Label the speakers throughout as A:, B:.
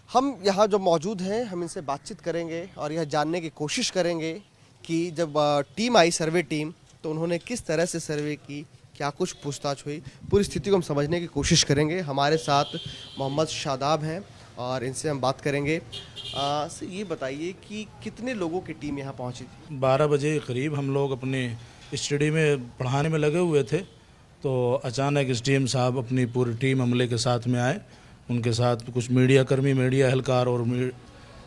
A: हम यहाँ जो मौजूद हैं हम इनसे बातचीत करेंगे और यह जानने की कोशिश करेंगे कि जब टीम आई, सर्वे टीम, तो उन्होंने किस तरह से सर्वे की, क्या कुछ पूछताछ हुई, पूरी स्थिति को हम समझने की कोशिश करेंगे। हमारे साथ मोहम्मद शादाब हैं और इनसे हम बात करेंगे। ये बताइए कि कितने लोगों की टीम यहाँ पहुँची थी?
B: 12 बजे के करीब हम लोग अपने स्टडी में पढ़ाने में लगे हुए थे, तो अचानक एसडीएम साहब अपनी पूरी टीम अमले के साथ में आए। उनके साथ कुछ मीडिया कर्मी, मीडिया एहलकार और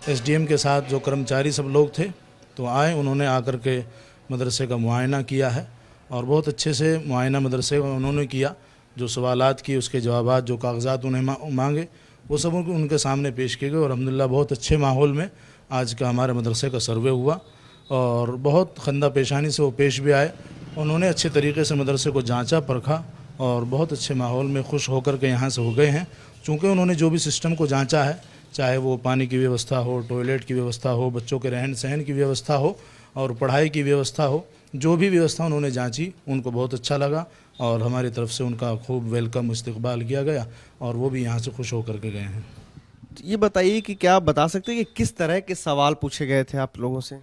B: एसडीएम के साथ जो कर्मचारी सब लोग थे तो आए। उन्होंने आकर के मदरसे का मुआयना किया है और बहुत अच्छे से मुआयना मदरसे का उन्होंने किया। जो सवालात की उसके जवाबात, जो कागजात उन्हें मांगे वो सब उनके सामने पेश किए गए और अल्हम्दुलिल्लाह बहुत अच्छे माहौल में आज का हमारे मदरसे का सर्वे हुआ और बहुत खंदा पेशानी से वो पेश भी आए। उन्होंने अच्छे तरीके से मदरसे को जांचा, परखा और बहुत अच्छे माहौल में खुश होकर के यहाँ से हो गए हैं। चूँकि उन्होंने जो भी सिस्टम को जांचा है, चाहे वो पानी की व्यवस्था हो, टॉयलेट की व्यवस्था हो, बच्चों के रहन सहन की व्यवस्था हो और पढ़ाई की व्यवस्था हो, जो भी व्यवस्था उन्होंने जांची उनको बहुत अच्छा लगा और हमारी तरफ से उनका खूब वेलकम इस्तकबाल किया गया और वो भी यहाँ से खुश होकर के गए हैं।
A: ये बताइए कि क्या आप बता सकते हैं कि किस तरह के सवाल पूछे गए थे आप लोगों से?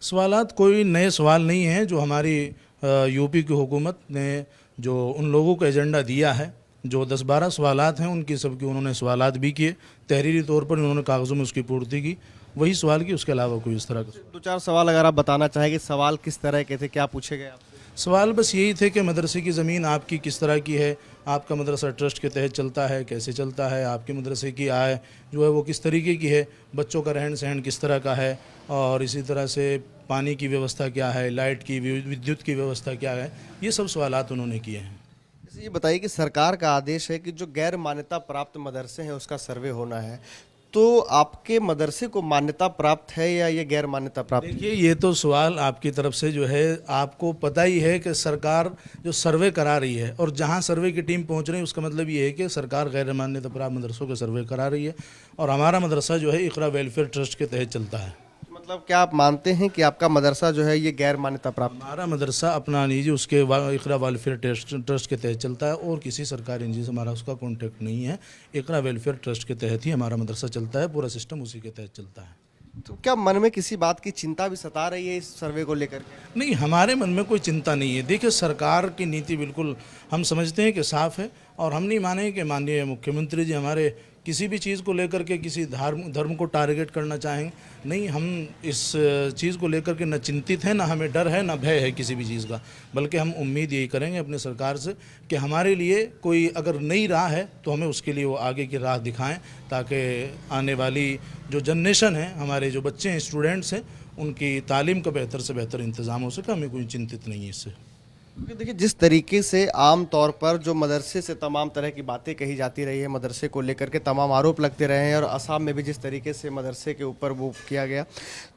B: सवालात कोई नए सवाल नहीं हैं। जो हमारी यूपी की हुकूमत ने जो उन लोगों को एजेंडा दिया है, जो 10-12 सवालात हैं उनकी सबकी उन्होंने सवालात भी किए। तहरीरी तौर पर उन्होंने कागज़ों में उसकी पूर्ति की, वही सवाल की, उसके अलावा कोई इस तरह का।
A: 2-4 सवाल अगर आप बताना चाहेंगे, सवाल किस तरह के थे, क्या पूछे गए आपसे?
B: सवाल बस यही थे कि मदरसे की ज़मीन आपकी किस तरह की है, आपका मदरसा ट्रस्ट के तहत चलता है, कैसे चलता है, आपके मदरसे की आय जो है वो किस तरीके की है, बच्चों का रहन सहन किस तरह का है और इसी तरह से पानी की व्यवस्था क्या है, लाइट की, विद्युत की व्यवस्था क्या है, ये सब सवालात उन्होंने किए हैं।
A: जैसे ये बताइए कि सरकार का आदेश है कि जो गैर मान्यता प्राप्त मदरसे हैं उसका सर्वे होना है, तो आपके मदरसे को मान्यता प्राप्त है या ये गैर मान्यता प्राप्त है?
B: देखिए, ये तो सवाल आपकी तरफ से जो है, आपको पता ही है कि सरकार जो सर्वे करा रही है और जहां सर्वे की टीम पहुंच रही है उसका मतलब ये है कि सरकार गैर मान्यता प्राप्त मदरसों के सर्वे करा रही है और हमारा मदरसा जो है इकरा वेलफेयर ट्रस्ट के तहत चलता है।
A: मतलब क्या आप मानते हैं कि आपका मदरसा जो है ये गैर मान्यता प्राप्त?
B: हमारा मदरसा अपना निजी उसके इकरा वेलफेयर ट्रस्ट के तहत चलता है और किसी सरकारी निजी से हमारा उसका कॉन्टेक्ट नहीं है। इकरा वेलफेयर ट्रस्ट के तहत ही हमारा मदरसा चलता है, पूरा सिस्टम उसी के तहत चलता है।
A: तो क्या मन में किसी बात की चिंता भी सता रही है इस सर्वे को लेकर के?
B: नहीं, हमारे मन में कोई चिंता नहीं है। देखिए, सरकार की नीति बिल्कुल हम समझते हैं कि साफ़ है और हम नहीं माने कि माननीय मुख्यमंत्री जी हमारे किसी भी चीज़ को लेकर के किसी धर्म को टारगेट करना चाहेंगे। नहीं, हम इस चीज़ को लेकर के न चिंतित हैं, ना हमें डर है, ना भय है किसी भी चीज़ का, बल्कि हम उम्मीद यही करेंगे अपने सरकार से कि हमारे लिए कोई अगर नई राह है तो हमें उसके लिए वो आगे की राह दिखाएं, ताकि आने वाली जो जनरेशन है, हमारे जो बच्चे हैं, स्टूडेंट्स हैं, उनकी तालीम का बेहतर से बेहतर इंतज़ाम हो सके। हमें कोई चिंतित नहीं है इससे।
A: क्योंकि देखिए, जिस तरीके से आम तौर पर जो मदरसे से तमाम तरह की बातें कही जाती रही है, मदरसे को लेकर के तमाम आरोप लगते रहे हैं और असम में भी जिस तरीके से मदरसे के ऊपर वो किया गया,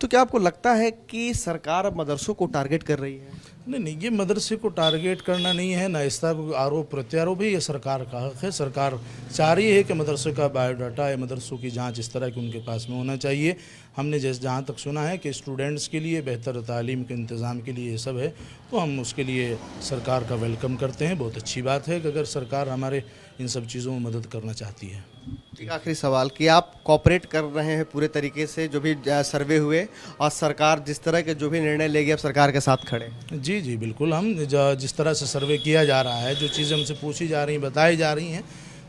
A: तो क्या आपको लगता है कि सरकार अब मदरसों को टारगेट कर रही है?
B: नहीं, ये मदरसे को टारगेट करना नहीं है, ना इस तरह को आरोप प्रत्यारोप है। ये सरकार का हक है। सरकार चाह रही है कि मदरसे का बायोडाटा या मदरसों की जांच इस तरह की उनके पास में होना चाहिए। हमने जहाँ तक सुना है कि स्टूडेंट्स के लिए बेहतर तालीम के इंतज़ाम के लिए ये सब है, तो हम उसके लिए सरकार का वेलकम करते हैं। बहुत अच्छी बात है कि अगर सरकार हमारे इन सब चीज़ों में मदद करना चाहती है।
A: एक आखिरी सवाल कि आप कोऑपरेट कर रहे हैं पूरे तरीके से, जो भी सर्वे हुए और सरकार जिस तरह के जो भी निर्णय लेगी आप सरकार के साथ खड़े?
B: जी जी बिल्कुल। हम जिस तरह से सर्वे किया जा रहा है, जो चीज़ें हमसे पूछी जा रही हैं, बताई जा रही हैं,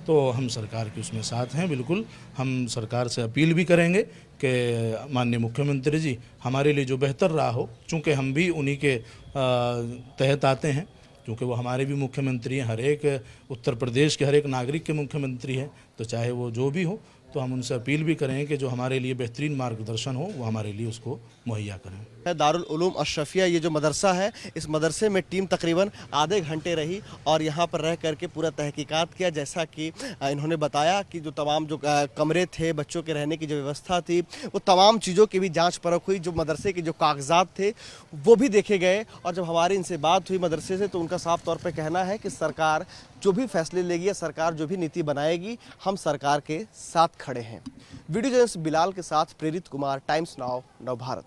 B: तो हम सरकार के उसमें साथ हैं। बिल्कुल हम सरकार से अपील भी करेंगे कि माननीय मुख्यमंत्री जी हमारे लिए जो बेहतर राह हो, चूँकि हम भी उन्हीं के तहत आते हैं, क्योंकि वो हमारे भी मुख्यमंत्री हैं, हर एक उत्तर प्रदेश के हर एक नागरिक के मुख्यमंत्री हैं, तो चाहे वो जो भी हो, तो हम उनसे अपील भी करें कि जो हमारे लिए बेहतरीन मार्गदर्शन हो वो हमारे लिए उसको मुहैया करें।
A: दारुल उलूम अशरफिया ये जो मदरसा है, इस मदरसे में टीम तकरीबन आधे घंटे रही और यहाँ पर रह करके पूरा तहकीकात किया। जैसा कि इन्होंने बताया कि जो तमाम जो कमरे थे, बच्चों के रहने की जो व्यवस्था थी, वो तमाम चीज़ों की भी जांच परख हुई। जो मदरसे के जो कागजात थे वो भी देखे गए और जब हमारी इनसे बात हुई मदरसे से, तो उनका साफ तौर पर कहना है कि सरकार जो भी फैसले लेगी या सरकार जो भी नीति बनाएगी, हम सरकार के साथ खड़े हैं। वीडियो जर्नलिस्ट बिलाल के साथ प्रेरित कुमार, टाइम्स नाउ, नव भारत।